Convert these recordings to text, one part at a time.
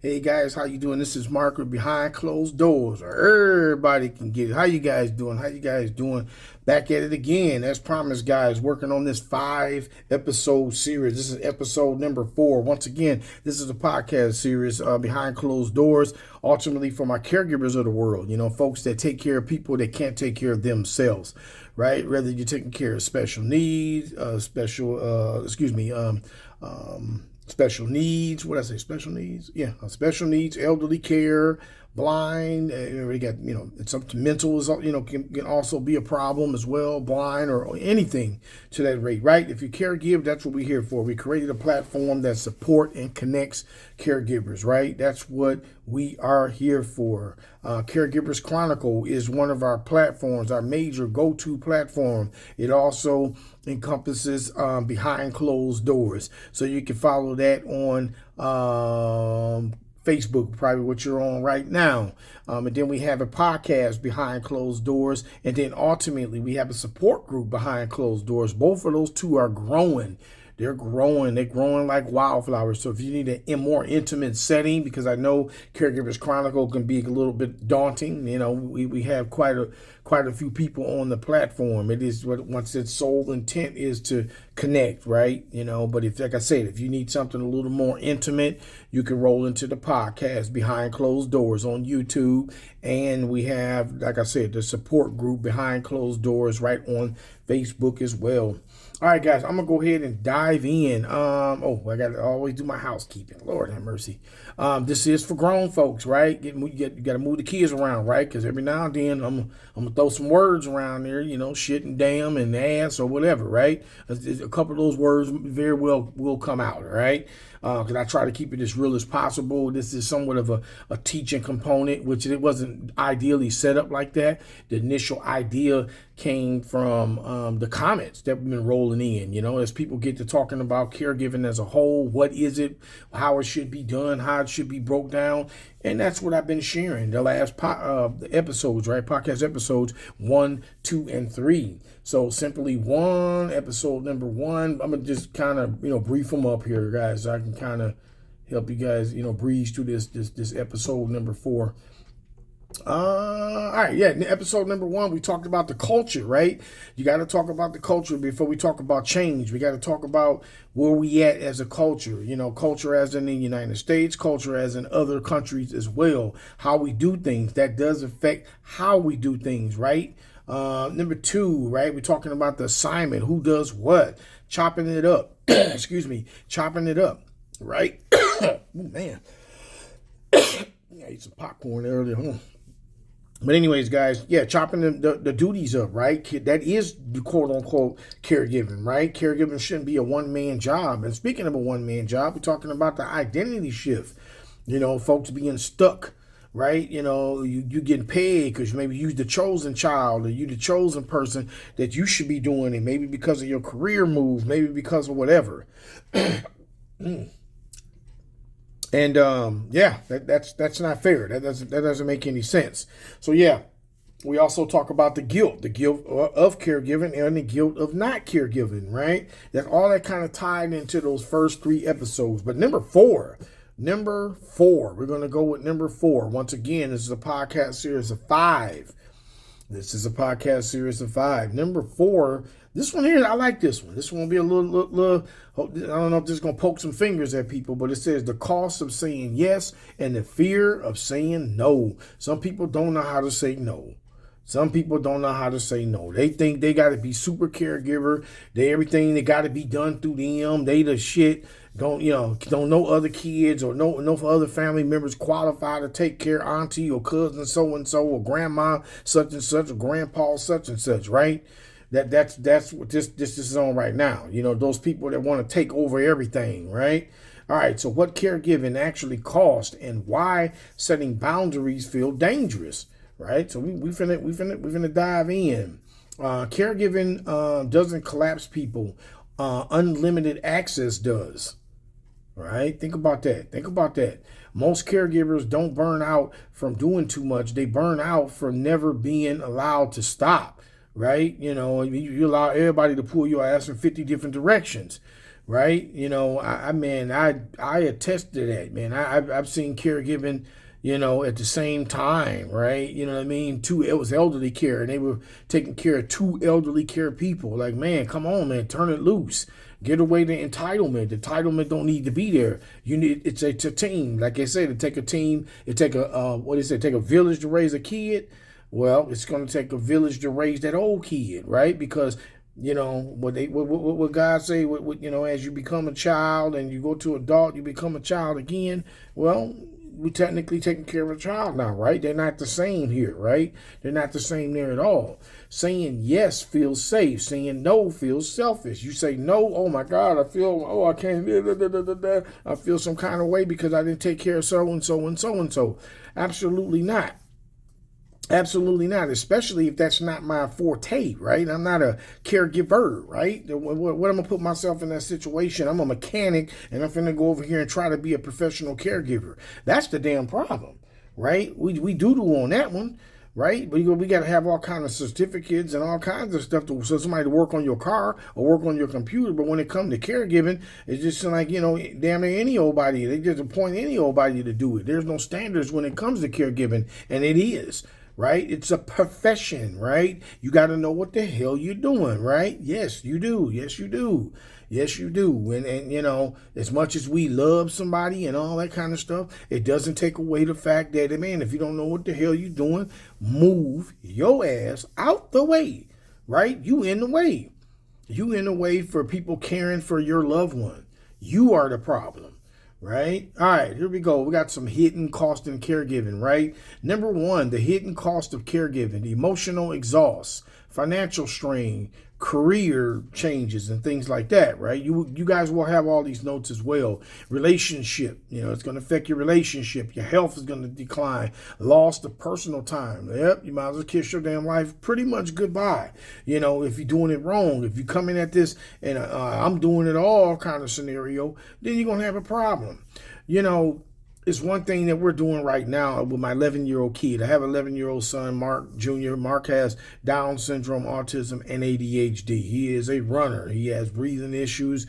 Hey guys, how you doing? This is Mark with Behind Closed Doors. Everybody can get it. How you guys doing? How you guys doing? Back at it again. As promised, guys, working on this 5-episode series. This is episode number 4. Once again, this is a podcast series behind closed doors, ultimately for my caregivers of the world. You know, folks that take care of people that can't take care of themselves, right? Whether you're taking care of special needs, special needs. What did I say? Special needs? Yeah, special needs, elderly care, blind. We got, something mental is, can also be a problem as well, blind or anything to that rate, right? If you caregive, that's what we're here for. We created a platform that support and connects caregivers, right? That's what we are here for. Caregivers Chronicle is one of our platforms, our major go-to platform. It also encompasses behind closed doors. So you can follow that on Facebook, probably what you're on right now. And then we have a podcast behind closed doors. And then ultimately we have a support group behind closed doors. Both of those two are growing. They're growing like wildflowers. So if you need a more intimate setting, because I know Caregivers Chronicle can be a little bit daunting. We have quite a few people on the platform. It is once its sole intent is to connect, right? But if, like I said, if you need something a little more intimate, you can roll into the podcast Behind Closed Doors on YouTube. And we have, like I said, the support group Behind Closed Doors right on Facebook as well. All right, guys, I'm going to go ahead and dive in. I got to always do my housekeeping. Lord have mercy. This is for grown folks, right? You got to move the kids around, right? Because every now and then I'm going to throw some words around there, shit and damn and ass or whatever, right? A couple of those words very well will come out, all right? Because I try to keep it as real as possible. This is somewhat of a teaching component, which it wasn't ideally set up like that. The initial idea came from the comments that we've been rolling in, as people get to talking about caregiving as a whole. What is it? How it should be done, how it should be broke down. And that's what I've been sharing the last episodes, right? Podcast episodes 1, 2, and 3. So simply episode number 1. I'm going to just kind of, brief them up here, guys. So I can kind of help you guys, breeze through this episode number 4. All right, yeah, episode number 1, we talked about the culture, right? You got to talk about the culture before we talk about change. We got to talk about where we at as a culture, culture as in the United States, culture as in other countries as well. How we do things, that does affect how we do things, right? Number 2, right? We're talking about the assignment, who does what, chopping it up, chopping it up, right? Oh, man. I ate some popcorn earlier, But anyways, guys, yeah, chopping the duties up, right? That is the quote-unquote caregiving, right? Caregiving shouldn't be a one-man job. And speaking of a one-man job, we're talking about the identity shift. Folks being stuck, right? You getting paid because maybe you're the chosen child or you the chosen person that you should be doing it. Maybe because of your career move, maybe because of whatever. And that's not fair. That doesn't make any sense. So yeah, we also talk about the guilt of caregiving and the guilt of not caregiving, right? That's all that kind of tied into those first 3 episodes. But number 4, we're going to go with number 4. Once again, this is a podcast series of 5. Number 4. This one here, I like this one. This one will be a little, I don't know if this is going to poke some fingers at people, but it says the cost of saying yes and the fear of saying no. Some people don't know how to say no. They think they got to be super caregiver. Everything they got to be done through them. They the shit. Don't know other kids or no other family members qualified to take care, auntie or cousin so-and-so or grandma such and such or grandpa such and such, right? That's what this is on right now. Those people that want to take over everything, right? All right, so what caregiving actually costs and why setting boundaries feel dangerous, right? So we finna dive in. Caregiving doesn't collapse people. Unlimited access does. Right? Think about that. Most caregivers don't burn out from doing too much. They burn out from never being allowed to stop. Right? You allow everybody to pull your ass in 50 different directions. right? You know, I attest to that, man. I've seen caregiving, you know, at the same time, right? You know what I mean? It was elderly care, and they were taking care of two elderly care people. Like, man, come on, man, turn it loose. Get away the entitlement. The entitlement don't need to be there. You need it's a team. Like I said, it take a team. It take a what is it? Take a village to raise a kid. Well, it's going to take a village to raise that old kid, right? Because you know what God say. You know, as you become a child and you go to adult, you become a child again. Well, we technically taking care of a child now, right? They're not the same here, right? They're not the same there at all. Saying yes feels safe. Saying no feels selfish. You say no, oh my God, I can't, I feel some kind of way because I didn't take care of so and so and so and so. Absolutely not. Absolutely not, especially if that's not my forte, right? I'm not a caregiver, right? What am I going to put myself in that situation? I'm a mechanic and I'm going to go over here and try to be a professional caregiver. That's the damn problem, right? We do on that one, right? But we got to have all kinds of certificates and all kinds of stuff so somebody to work on your car or work on your computer. But when it comes to caregiving, it's just like, you know, damn near any old body. They just appoint any old body to do it. There's no standards when it comes to caregiving, and it is. Right? It's a profession, right? You got to know what the hell you're doing, right? Yes, you do. Yes, you do. Yes, you do. And you know, as much as we love somebody and all that kind of stuff, it doesn't take away the fact that, man, if you don't know what the hell you're doing, move your ass out the way, right? You in the way. You in the way for people caring for your loved one. You are the problem. Right? All right, here we go. We got some hidden cost in caregiving, right? Number one, the hidden cost of caregiving, emotional exhaust, financial strain, career changes, and things like that, right? You guys will have all these notes as well. Relationship, you know, it's going to affect your relationship. Your health is going to decline. Loss of personal time. Yep, you might as well kiss your damn life pretty much goodbye. You know, if you're doing it wrong, if you're coming at this and I'm doing it all kind of scenario, then you're going to have a problem. You know, it's one thing that we're doing right now with my 11-year-old kid. I have an 11-year-old son, Mark Jr. Mark has Down syndrome, autism, and ADHD. He is a runner. He has breathing issues,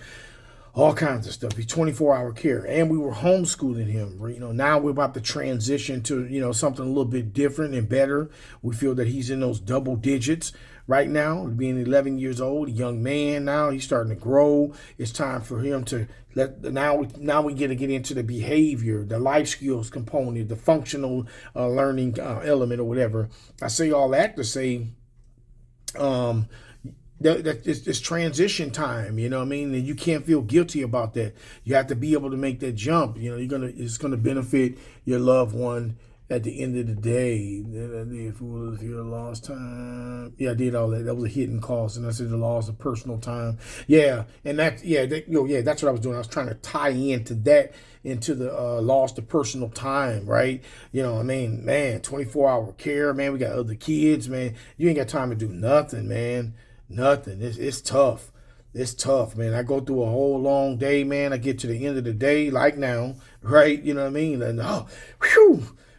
all kinds of stuff. He's 24-hour care. And we were homeschooling him. You know, now we're about to transition to, you know, something a little bit different and better. We feel that he's in those double digits right now, being 11 years old, a young man now. He's starting to grow. It's time for him to now we get into the behavior, the life skills component, the functional learning element or whatever. I say all that to say that it's transition time, you know what I mean? And you can't feel guilty about that. You have to be able to make that jump. You know, it's gonna benefit your loved one at the end of the day. If it was your lost time, yeah, I did all that. That was a hidden cost, and I said the loss of personal time. Yeah, and that's what I was doing. I was trying to tie into the loss of personal time, right? You know, I mean, man, 24-hour care, man. We got other kids, man. You ain't got time to do nothing, man. Nothing. It's tough. It's tough, man. I go through a whole long day, man. I get to the end of the day, like now, right? You know what I mean? And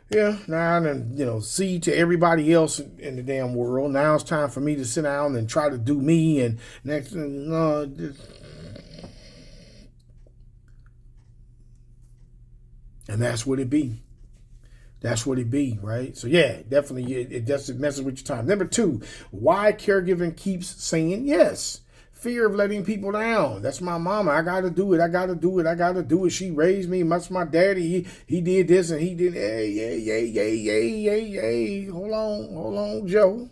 yeah, now and you know, see to everybody else in the damn world. Now it's time for me to sit down and try to do me. And next, and that's what it be. That's what it be, right? So yeah, definitely, it just messes with your time. Number two, why caregiving keeps saying yes. Fear of letting people down. That's my mama. I got to do it. I got to do it. I got to do it. She raised me. That's my daddy. He did this and he did. Hey. Hold on, Joe.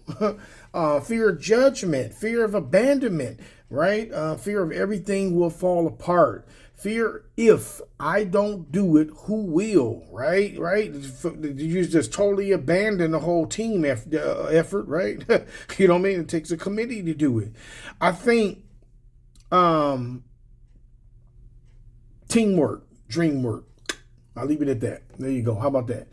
Fear of judgment. Fear of abandonment, right? Fear of everything will fall apart. Fear if I don't do it, who will, right? You just totally abandon the whole team effort, right? You know what I mean? It takes a committee to do it. I think teamwork, dream work. I'll leave it at that. There you go. How about that?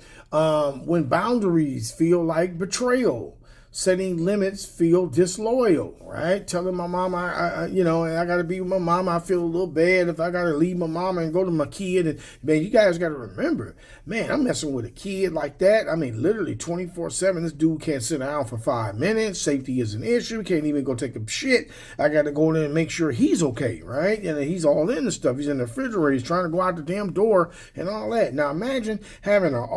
When boundaries feel like betrayal. setting limits feel disloyal, right? Telling my mom, I got to be with my mom. I feel a little bad if I got to leave my mama and go to my kid. And man, you guys got to remember, man, I'm messing with a kid like that. I mean, literally 24/7. This dude can't sit down for 5 minutes. Safety is an issue. Can't even go take a shit. I got to go in and make sure he's okay, right? And he's all in the stuff. He's in the refrigerator. He's trying to go out the damn door and all that. Now imagine having a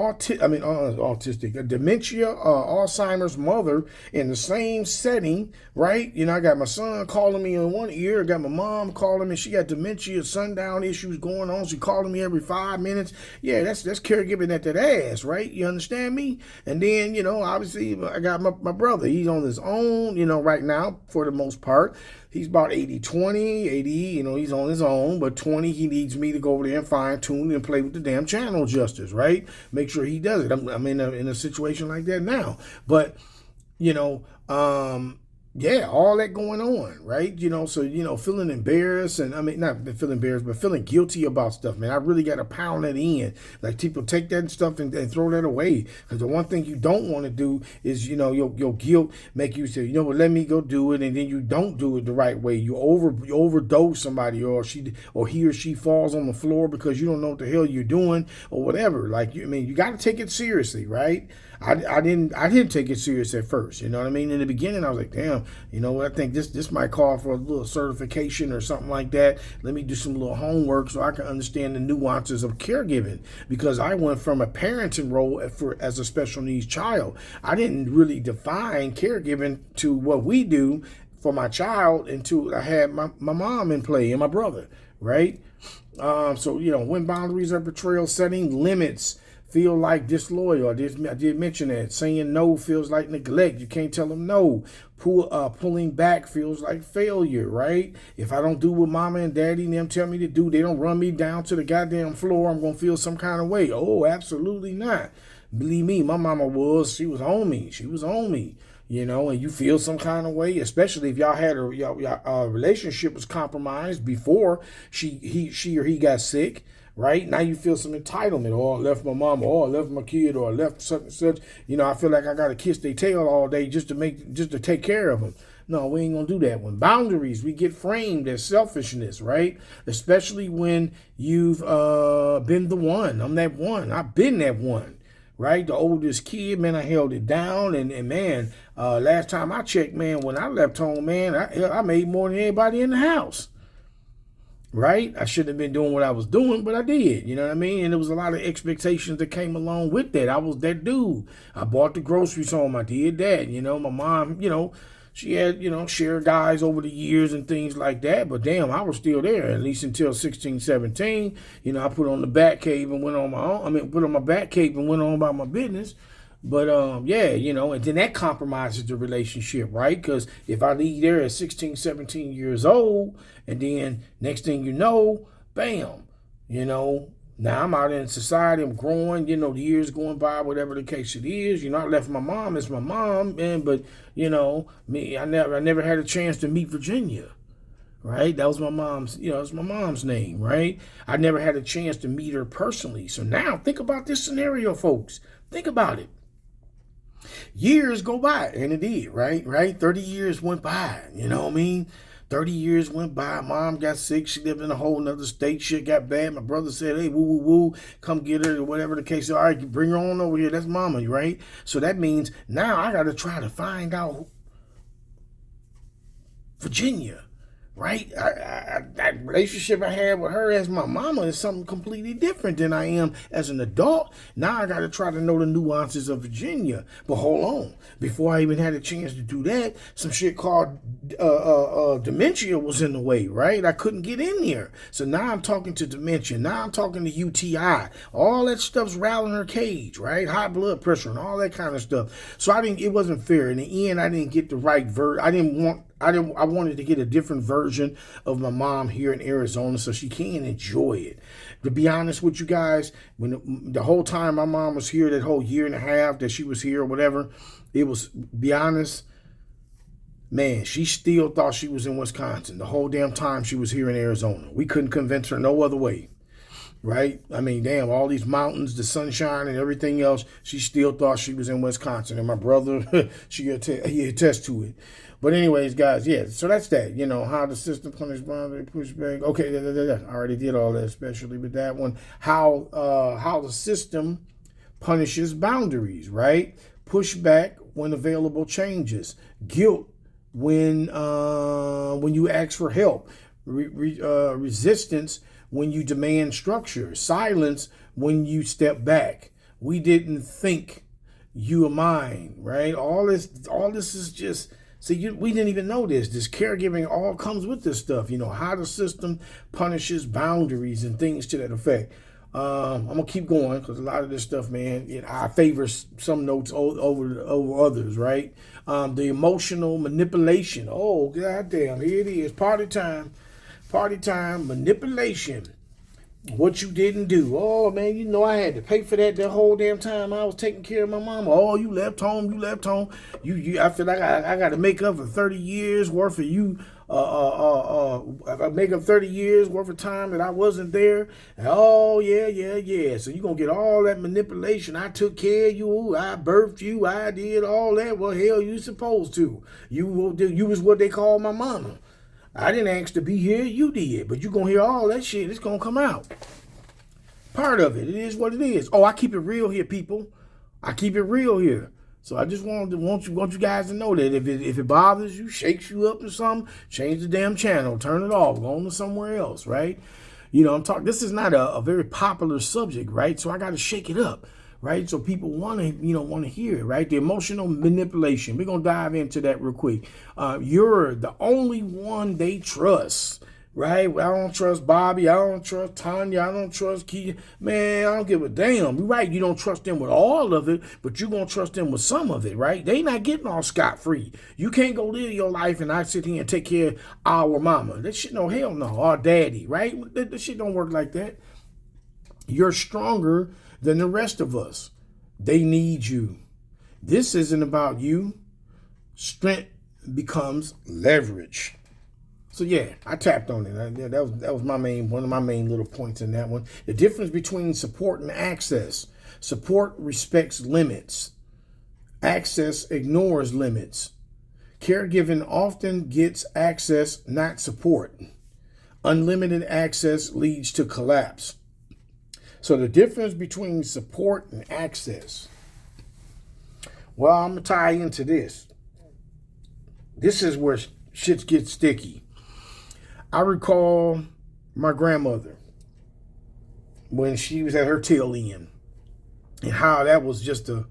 dementia, Alzheimer's mother in the same setting, right? I got my son calling me in one ear, I got my mom calling me. She got dementia, sundown issues going on. She calling me every 5 minutes. Yeah, that's caregiving at that ass, right? You understand me? And then, obviously I got my brother. He's on his own, right now for the most part. He's about 80-20, 80, he's on his own, but 20, he needs me to go over there and fine tune and play with the damn channel adjusters, right? Make sure he does it. I'm in a situation like that now. But, yeah, all that going on, right? So, feeling embarrassed and not feeling embarrassed, but feeling guilty about stuff, man. I really got to pound that in. Like people take that stuff and throw that away. Because the one thing you don't want to do is, your guilt make you say, let me go do it. And then you don't do it the right way. You overdose somebody or he or she falls on the floor because you don't know what the hell you're doing or whatever. Like, you got to take it seriously, right? I didn't take it serious at first. You know what I mean? In the beginning, I was like, damn, I think this might call for a little certification or something like that. Let me do some little homework so I can understand the nuances of caregiving, because I went from a parenting role as a special needs child. I didn't really define caregiving to what we do for my child until I had my mom in play and my brother, right? So, when boundaries are betrayal, setting limits feel like disloyal. I did mention that. Saying no feels like neglect. You can't tell them no. Pulling back feels like failure, right? If I don't do what mama and daddy and them tell me to do, they don't run me down to the goddamn floor, I'm going to feel some kind of way. Oh, absolutely not. Believe me, my mama she was on me. She was on me. And you feel some kind of way, especially if y'all had a relationship was compromised before she or he got sick. Right now, you feel some entitlement. Oh, I left my mom. Oh, I left my kid. Or I left such and such. I feel like I gotta kiss their tail all day just to take care of them. No, we ain't gonna do that. When boundaries, we get framed as selfishness, right? Especially when you've been the one. I'm that one. I've been that one. Right, the oldest kid, man, I held it down, and man, last time I checked, man, when I left home, man, I made more than anybody in the house. Right? I shouldn't have been doing what I was doing, but I did. You know what I mean? And there was a lot of expectations that came along with that. I was that dude. I bought the groceries home. I did that. My mom, she had, shared guys over the years and things like that. But damn, I was still there, at least until 16, 17. I put on the back cape and went on my own. Put on my back cape and went on about my business. But, yeah, and then that compromises the relationship, right? Because if I leave there at 16, 17 years old, and then next thing you know, bam, now I'm out in society, I'm growing, the years going by, whatever the case it is. I left my mom, it's my mom, man, but, me, I never had a chance to meet Virginia. Right? That was my mom's, it's my mom's name, right? I never had a chance to meet her personally. So now think about this scenario, folks. Think about it. Years go by, and it did, right? 30 years went by, 30 years went by. Mom got sick. She lived in a whole nother state. Shit got bad. My brother said, hey, woo, woo, woo, come get her, or whatever the case is. All right, bring her on over here. That's mama, right? So that means now I got to try to find out Virginia. Right? That relationship I had with her as my mama is something completely different than I am as an adult. Now I got to try to know the nuances of Virginia. But hold on. Before I even had a chance to do that, some shit called dementia was in the way, right? I couldn't get in there. So now I'm talking to dementia. Now I'm talking to UTI. All that stuff's rattling her cage, right? High blood pressure and all that kind of stuff. So it wasn't fair. In the end, I didn't get the right I wanted to get a different version of my mom here in Arizona so she can enjoy it. To be honest with you guys, when the whole time my mom was here, that whole year and a half that she was here or whatever, it was, be honest, man, she still thought she was in Wisconsin the whole damn time she was here in Arizona. We couldn't convince her no other way. right? I mean, damn, all these mountains, the sunshine and everything else, she still thought she was in Wisconsin. And my brother, he attests to it. But anyways, guys, yeah, so that's that. You know, how the system punishes boundary, pushback. Okay, I already did all that, especially with that one. How the system punishes boundaries, right? Pushback when available changes. Guilt when you ask for help. Resistance when you demand structure. Silence when you step back. We didn't think, you are mine, right? All this is just, see, we didn't even know this. This caregiving all comes with this stuff, you know, how the system punishes boundaries and things to that effect. I'm gonna keep going because a lot of this stuff, man, I favor some notes over others, right? The emotional manipulation. Oh, goddamn, here it is, party time, manipulation. What you didn't do. Oh, man, you know I had to pay for that the whole damn time I was taking care of my mama. Oh, you left home. I feel like I got to make up for 30 years worth of you. I make up 30 years worth of time that I wasn't there. Oh, yeah. So you going to get all that manipulation. I took care of you. I birthed you. I did all that. Well, hell, you supposed to. You was what they call my mama. I didn't ask to be here, you did. But you're going to hear all that shit. It's going to come out. Part of it. It is what it is. Oh, I keep it real here, people. I keep it real here. So I just want you guys to know that if it bothers you, shakes you up or something, change the damn channel, turn it off, go on to somewhere else, right? You know, I'm talking, this is not a very popular subject, right? So I got to shake it up. Right, so people want to hear it, right? The emotional manipulation. We're gonna dive into that real quick. You're the only one they trust, right? I don't trust Bobby. I don't trust Tanya. I don't trust Keisha. Man, I don't give a damn. You're right. You don't trust them with all of it, but you're gonna trust them with some of it, right? They not getting all scot-free. You can't go live your life and I sit here and take care of our mama. That shit, no, hell no. Our daddy, right? That shit don't work like that. You're stronger than the rest of us. They need you. This isn't about you. Strength becomes leverage. So yeah, I tapped on it. That was one of my main little points in that one. The difference between support and access. Support respects limits. Access ignores limits. Caregiving often gets access, not support. Unlimited access leads to collapse. So the difference between support and access. Well, I'm going to tie into this. This is where shit gets sticky. I recall my grandmother when she was at her tail end and how that was just a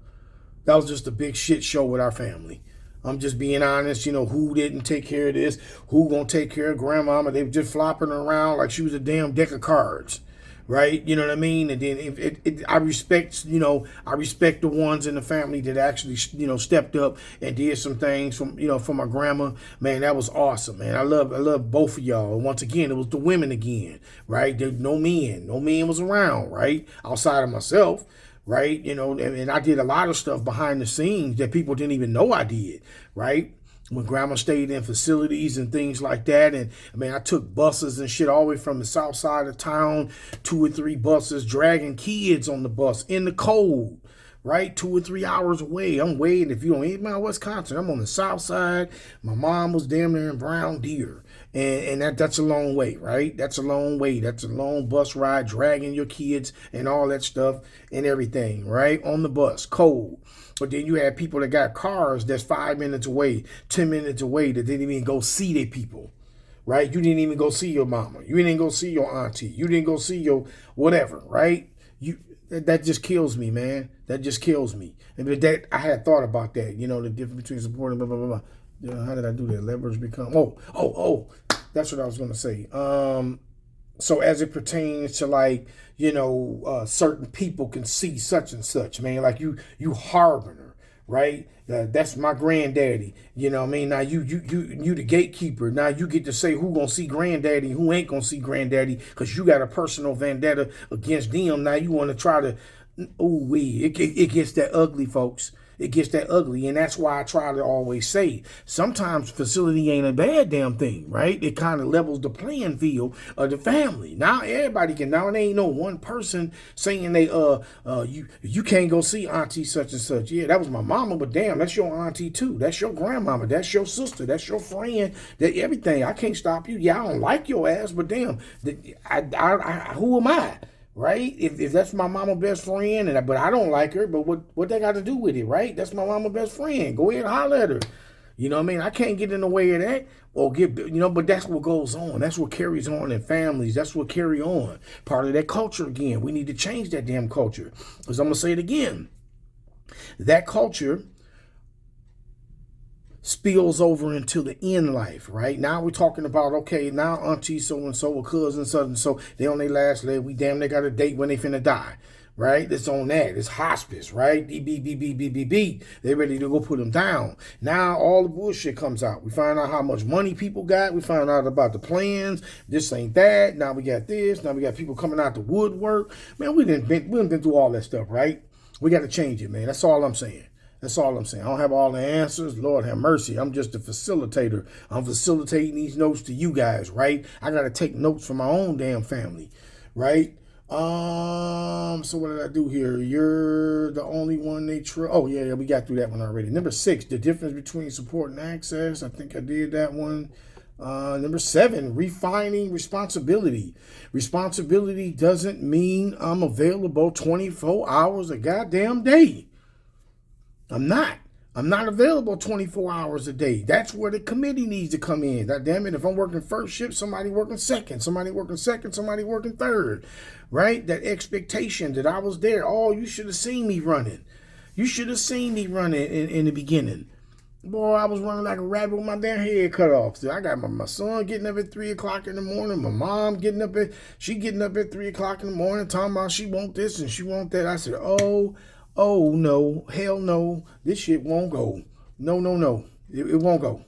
big shit show with our family. I'm just being honest, you know, who didn't take care of this? Who gonna take care of grandmama? They were just flopping her around like she was a damn deck of cards. Right, you know what I mean, and then I respect the ones in the family that actually, stepped up and did some things for my grandma. Man, that was awesome, man. I love both of y'all. And once again, it was the women again, right? There no men was around, right, outside of myself. Right, and I did a lot of stuff behind the scenes that people didn't even know I did, right? When grandma stayed in facilities and things like that. And I mean, I took buses and shit all the way from the south side of town, 2 or 3 buses, dragging kids on the bus in the cold, right? 2 or 3 hours away. I'm waiting. If you don't eat my Wisconsin, I'm on the south side. My mom was damn near in Brown Deer. And that's a long way, right? That's a long way. That's a long bus ride, dragging your kids and all that stuff and everything, right? On the bus, cold. But then you have people that got cars that's 5 minutes away, 10 minutes away that didn't even go see their people, right? You didn't even go see your mama. You didn't go see your auntie. You didn't go see your whatever, right? That just kills me, man. That just kills me. And that I had thought about that, the difference between support and blah, blah, blah, blah. How did I do that? Leverage become, that's what I was going to say. So as it pertains to like, certain people can see such and such, man, like you harbinger, right? That's my granddaddy. You know what I mean? Now you the gatekeeper. Now you get to say who gonna see granddaddy, who ain't gonna see granddaddy, because you got a personal vendetta against them. Now you want to try to, it gets that ugly, folks. it gets that ugly. And that's why I try to always say, sometimes facility ain't a bad damn thing, right? It kind of levels the playing field of the family. Now everybody can, now it ain't no one person saying they, you can't go see auntie such and such. Yeah, that was my mama, but damn, that's your auntie too. That's your grandmama. That's your sister. That's your friend. That everything. I can't stop you. Yeah, I don't like your ass, but damn, who am I? Right? If that's my mama best friend, but I don't like her, but what they got to do with it, right? That's my mama best friend. Go ahead and holler at her. You know what I mean? I can't get in the way of that or but that's what goes on. That's what carries on in families. That's what carry on. Part of that culture again. We need to change that damn culture. Because I'm going to say it again. That culture spills over into the end life, right? Now we're talking about, okay, now auntie so-and-so or cousin so-and-so, they on their last leg. We damn, they got a date when they finna die, right? It's on that. It's hospice, right? They ready to go put them down. Now all the bullshit comes out. We find out how much money people got. We find out about the plans. This ain't that. Now we got this. Now we got people coming out the woodwork. Man, we done been through all that stuff, right? We got to change it, man. That's all I'm saying. That's all I'm saying. I don't have all the answers. Lord have mercy. I'm just a facilitator. I'm facilitating these notes to you guys, right? I got to take notes from my own damn family, right? So what did I do here? You're the only one they trust. Oh, yeah, we got through that one already. Number 6, the difference between support and access. I think I did that one. Number 7, refining responsibility. Responsibility doesn't mean I'm available 24 hours a goddamn day. I'm not available 24 hours a day. That's where the committee needs to come in. God damn it, if I'm working first shift, somebody working second, somebody working third, right? That expectation that I was there. Oh, you should have seen me running. You should have seen me running in the beginning. Boy, I was running like a rabbit with my damn head cut off. So I got my son getting up at 3 o'clock in the morning. My mom getting up at 3 o'clock in the morning, talking about she want this and she want that. I said, oh no, hell no, this shit won't go. No, it won't go.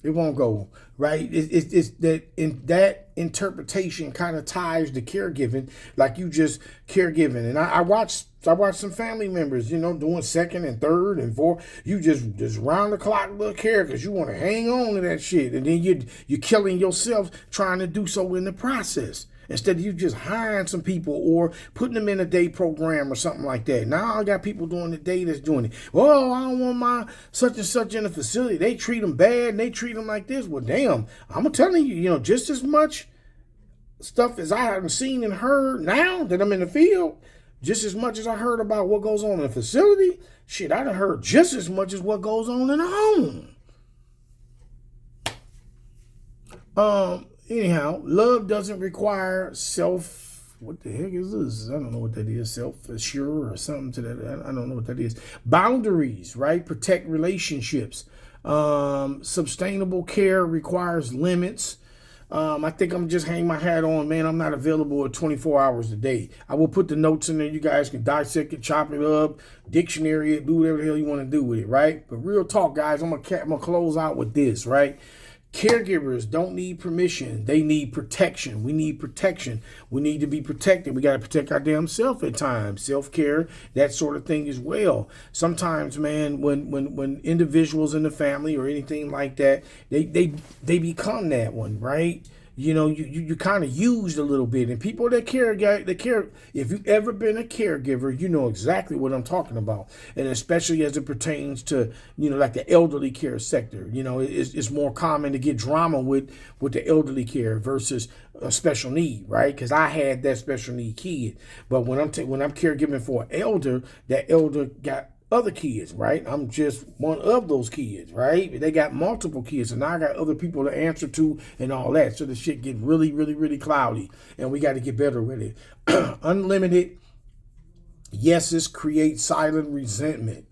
It won't go, right? It's that interpretation kind of ties to caregiving, like you just caregiving. And I watched some family members, doing second and third and fourth. You just round the clock little care because you want to hang on to that shit, and then you're killing yourself trying to do so in the process. Instead of you just hiring some people or putting them in a day program or something like that. Now I got people doing the day that's doing it. Oh, I don't want my such and such in a facility. They treat them bad and they treat them like this. Well, damn, I'm telling you, just as much stuff as I haven't seen and heard now that I'm in the field, just as much as I heard about what goes on in the facility, shit, I done heard just as much as what goes on in the home. Anyhow, love doesn't require what the heck is this? I don't know what that is. Self-assure or something to that. I don't know what that is. Boundaries, right? Protect relationships. Sustainable care requires limits. I think I'm just hanging my hat on, man. I'm not available at 24 hours a day. I will put the notes in there. You guys can dissect it, chop it up, dictionary it, do whatever the hell you want to do with it, right? But real talk, guys, I'm gonna close out with this, right? Caregivers don't need permission. They need protection. We need protection. We need to be protected. We got to protect our damn self at times. Self-care, that sort of thing as well. Sometimes, man, when individuals in the family or anything like that, they become that one, right? You kind of used a little bit. And people that care, if you've ever been a caregiver, you know exactly what I'm talking about. And especially as it pertains to, like the elderly care sector, it's more common to get drama with the elderly care versus a special need, right? Because I had that special need kid. But when I'm caregiving for an elder, that elder got other kids, right? I'm just one of those kids, right? They got multiple kids, and now I got other people to answer to and all that. So the shit get really, really, really cloudy, and we got to get better with it. Unlimited yeses create silent resentment.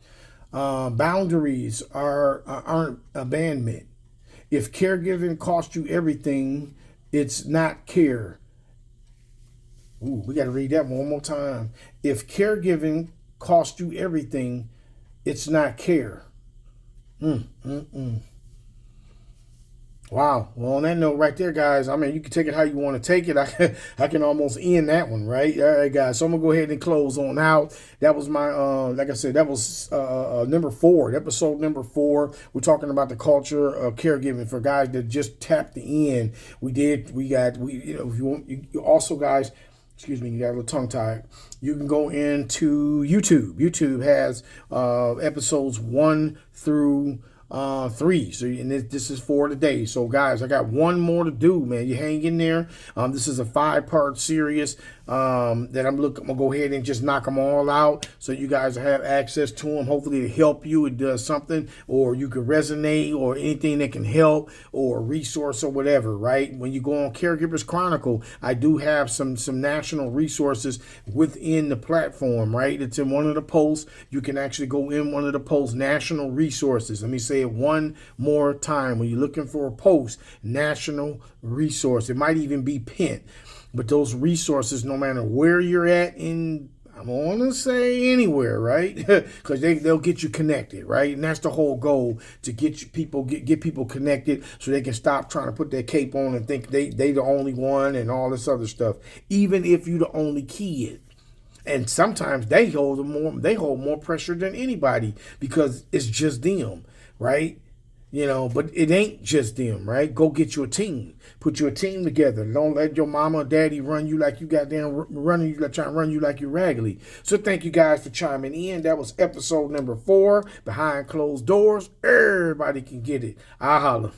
Boundaries aren't abandonment. If caregiving costs you everything, it's not care. Ooh, we got to read that one more time. If caregiving cost you everything, it's not care. Wow. Well, on that note right there, guys, I mean, you can take it how you want to take it. I can almost end that one, right? All right, guys. So I'm going to go ahead and close on out. That was my, like I said, that was number 4, episode number 4. We're talking about the culture of caregiving for guys that just tapped the end. If you want, you also, guys, excuse me, you got a little tongue tied. You can go into YouTube. YouTube has episodes 1 through 3. So, and this is for today. So, guys, I got one more to do, man. You hang in there. This is a 5-part series that I'm gonna go ahead and just knock them all out, so you guys have access to them. Hopefully, it help you. It does something, or you can resonate, or anything that can help, or a resource, or whatever. Right? When you go on Caregivers Chronicle, I do have some national resources within the platform. Right? It's in one of the posts. You can actually go in one of the posts. National resources. Let me say it one more time. When you're looking for a post, national resource. It might even be pinned. But those resources, no matter where you're at in, I'm going to say anywhere, right? Because they'll get you connected, right? And that's the whole goal, to get people connected, so they can stop trying to put their cape on and think they the only one and all this other stuff. Even if you're the only kid. And sometimes they hold more pressure than anybody, because it's just them, right? But it ain't just them, right? Go get you a team. Put you a team together. Don't let your mama or daddy run you like you goddamn running you, like trying to run you like you're raggedy. So thank you guys for chiming in. That was episode number 4, Behind Closed Doors. Everybody can get it. I holla.